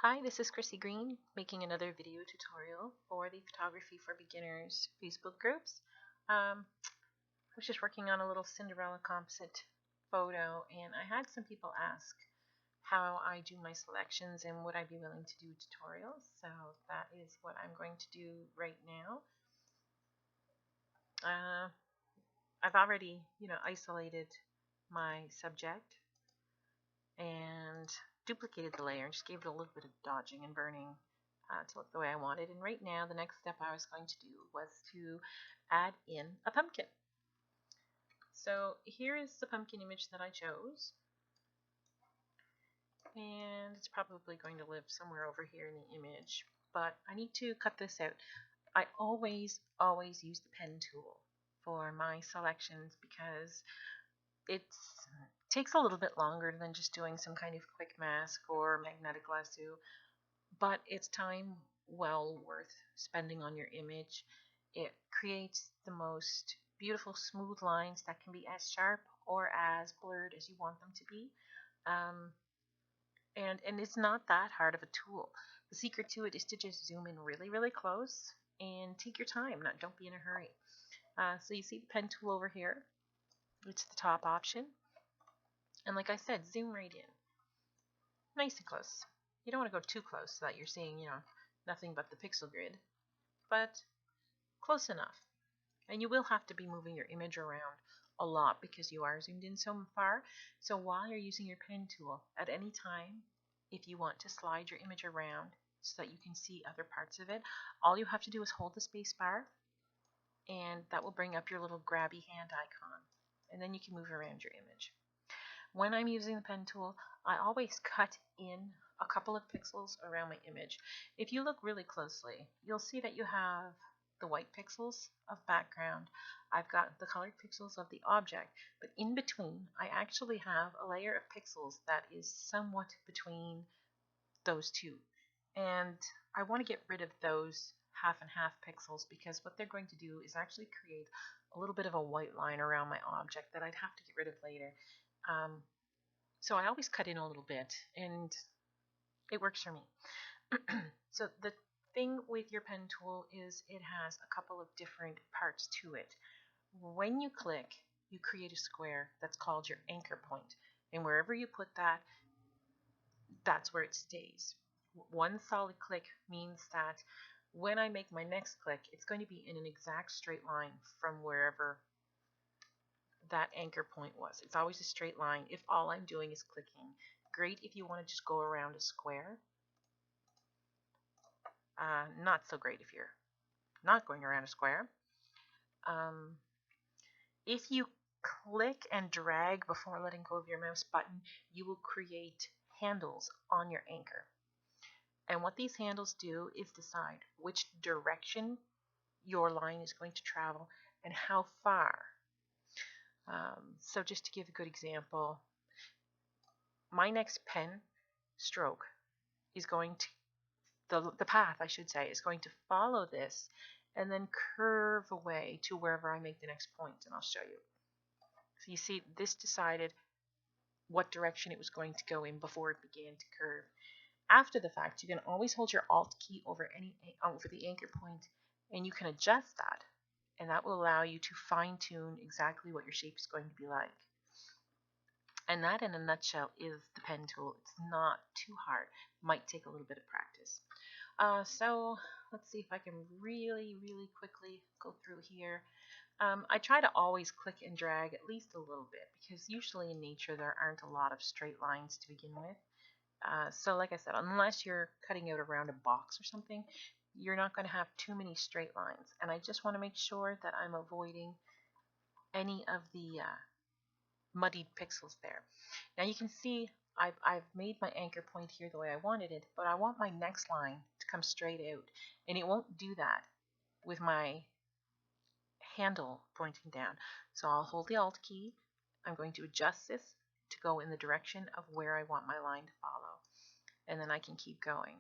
Hi, this is Chrissy Green making another video tutorial for the Photography for Beginners Facebook groups. I was just working on a little Cinderella composite photo, and I had some people ask how I do my selections and would I be willing to do tutorials. So that is what I'm going to do right now. I've already, isolated my subject and duplicated the layer and just gave it a little bit of dodging and burning to look the way I wanted. And right now, the next step I was going to do was to add in a pumpkin. So here is the pumpkin image that I chose. And it's probably going to live somewhere over here in the image, but I need to cut this out. I always use the pen tool for my selections because it takes a little bit longer than just doing some kind of quick mask or magnetic lasso, but it's time well worth spending on your image. It creates the most beautiful smooth lines that can be as sharp or as blurred as you want them to be. And it's not that hard of a tool. The secret to it is to just zoom in really close and take your time. Don't be in a hurry. So you see the pen tool over here. It's the top option. And like I said, zoom right in. Nice and close. You don't want to go too close so that you're seeing, nothing but the pixel grid, but close enough. And you will have to be moving your image around a lot because you are zoomed in so far. So while you're using your pen tool, at any time, if you want to slide your image around so that you can see other parts of it, all you have to do is hold the space bar, and that will bring up your little grabby hand icon. And then you can move around your image. When I'm using the pen tool, I always cut in a couple of pixels around my image. If you look really closely, you'll see that you have the white pixels of background. I've got the colored pixels of the object, but in between, I actually have a layer of pixels that is somewhat between those two. And I want to get rid of those half and half pixels because what they're going to do is actually create a little bit of a white line around my object that I'd have to get rid of later. So I always cut in a little bit, and it works for me. So the thing with your pen tool is it has a couple of different parts to it. When you click, you create a square that's called your anchor point, and wherever you put that, that's where it stays. One solid click means that when I make my next click, it's going to be in an exact straight line from wherever that anchor point was. It's always a straight line if all I'm doing is clicking. Great if you want to just go around a square. Not so great if you're not going around a square. If you click and drag before letting go of your mouse button, you will create handles on your anchor. And what these handles do is decide which direction your line is going to travel and how far. So just to give a good example, my next pen stroke is going to, the path I should say, is going to follow this and then curve away to wherever I make the next point, and I'll show you. So you see, this decided what direction it was going to go in before it began to curve. After the fact, you can always hold your Alt key over the anchor point, and you can adjust that, and that will allow you to fine-tune exactly what your shape is going to be like. And that, in a nutshell, is the pen tool. It's not too hard. Might take a little bit of practice. So let's see if I can really quickly go through here. I try to always click and drag at least a little bit because usually in nature there aren't a lot of straight lines to begin with. So like I said, unless you're cutting out around a box or something, you're not going to have too many straight lines. And I just want to make sure that I'm avoiding any of the muddied pixels there. Now you can see I've made my anchor point here the way I wanted it, but I want my next line to come straight out, and it won't do that with my handle pointing down. So I'll hold the Alt key. I'm going to adjust this to go in the direction of where I want my line to follow, and then I can keep going.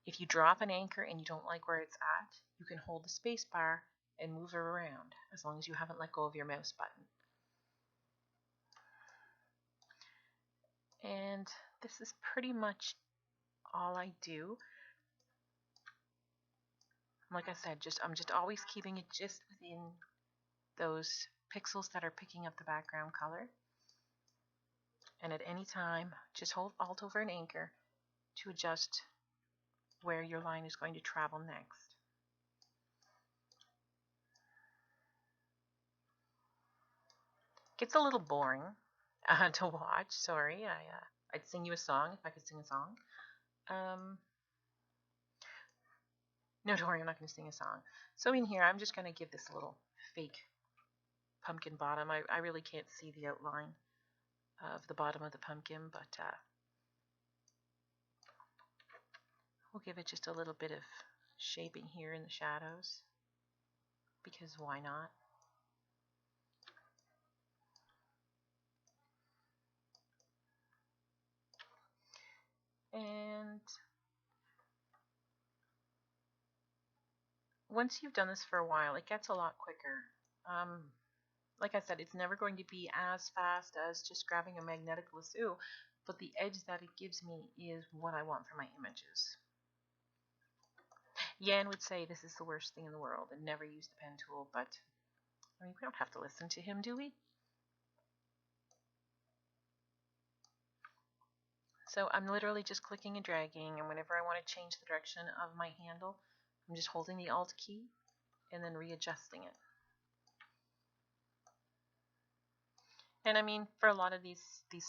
If you drop an anchor and you don't like where it's at, you can hold the space bar and move it around as long as you haven't let go of your mouse button. And this is pretty much all I do. Like I said, I'm just always keeping it just within those pixels that are picking up the background color. And at any time, just hold Alt over an anchor to adjust where your line is going to travel next. Gets a little boring to watch. Sorry, I'd sing you a song if I could sing a song. No, don't worry, I'm not going to sing a song. So in here, I'm just going to give this a little fake pumpkin bottom. I really can't see the outline of the bottom of the pumpkin, but we'll give it just a little bit of shaping here in the shadows, because why not? And once you've done this for a while, it gets a lot quicker. Like I said, it's never going to be as fast as just grabbing a magnetic lasso, but the edge that it gives me is what I want for my images. Yan would say this is the worst thing in the world and never use the pen tool, but I mean, we don't have to listen to him, do we? So I'm literally just clicking and dragging, and whenever I want to change the direction of my handle, I'm just holding the Alt key and then readjusting it. And I mean, for a lot of these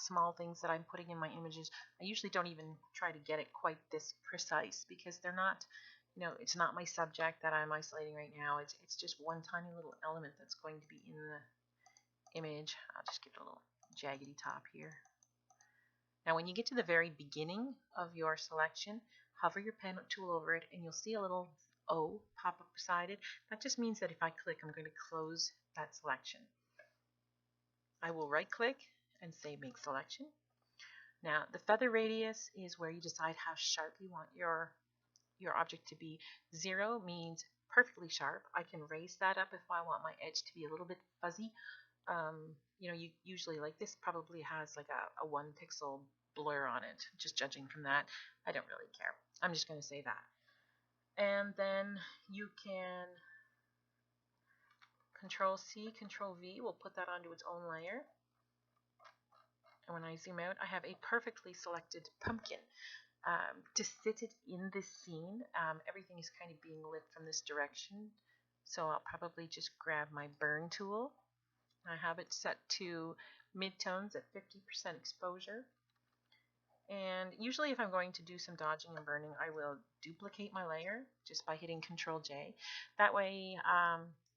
small things that I'm putting in my images, I usually don't even try to get it quite this precise, because they're not, it's not my subject that I'm isolating right now. It's just one tiny little element that's going to be in the image. I'll just give it a little jaggedy top here. Now when you get to the very beginning of your selection, hover your pen tool over it and you'll see a little O pop up beside it. That just means that if I click, I'm going to close that selection. I will right click and say make selection. Now the feather radius is where you decide how sharp you want your object to be. 0 means perfectly sharp. I can raise that up if I want my edge to be a little bit fuzzy. You usually, like, this probably has like a 1 pixel blur on it, just judging from that. I don't really care. I'm just going to say that. And then you can Control C, Control V will put that onto its own layer. And when I zoom out, I have a perfectly selected pumpkin. To sit it in this scene, everything is kind of being lit from this direction. So I'll probably just grab my burn tool. I have it set to midtones at 50% exposure. And usually if I'm going to do some dodging and burning, I will duplicate my layer just by hitting Control J. That way,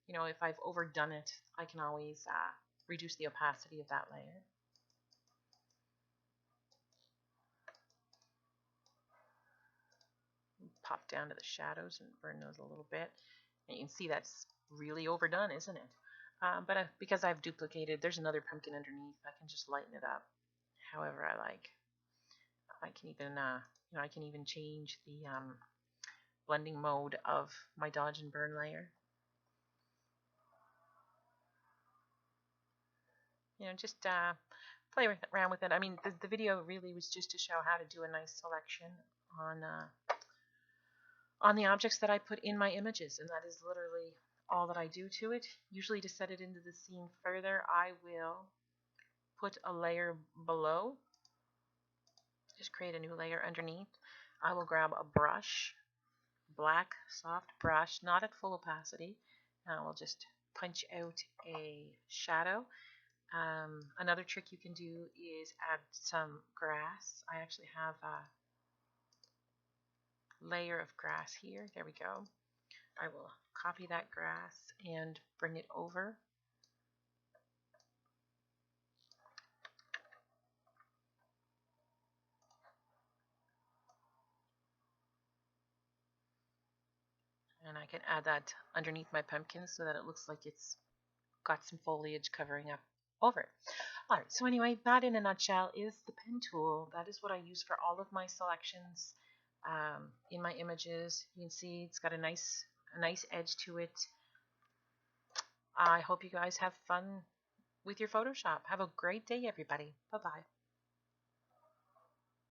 if I've overdone it, I can always reduce the opacity of that layer. Pop down to the shadows and burn those a little bit. And you can see that's really overdone, isn't it? But because I've duplicated, there's another pumpkin underneath. I can just lighten it up however I like. I can even change the blending mode of my dodge and burn layer. Just play around with it. I mean, the video really was just to show how to do a nice selection on the objects that I put in my images, and that is literally all that I do to it. Usually to set it into the scene further, I will put a layer below. Just create a new layer underneath. I will grab a brush, black soft brush, not at full opacity. I will just punch out a shadow. Another trick you can do is add some grass. I actually have a layer of grass here. There we go. I will copy that grass and bring it over. And I can add that underneath my pumpkin so that it looks like it's got some foliage covering up over it. Alright, so anyway, that in a nutshell is the pen tool. That is what I use for all of my selections in my images. You can see it's got a nice edge to it. I hope you guys have fun with your Photoshop. Have a great day, everybody. Bye-bye.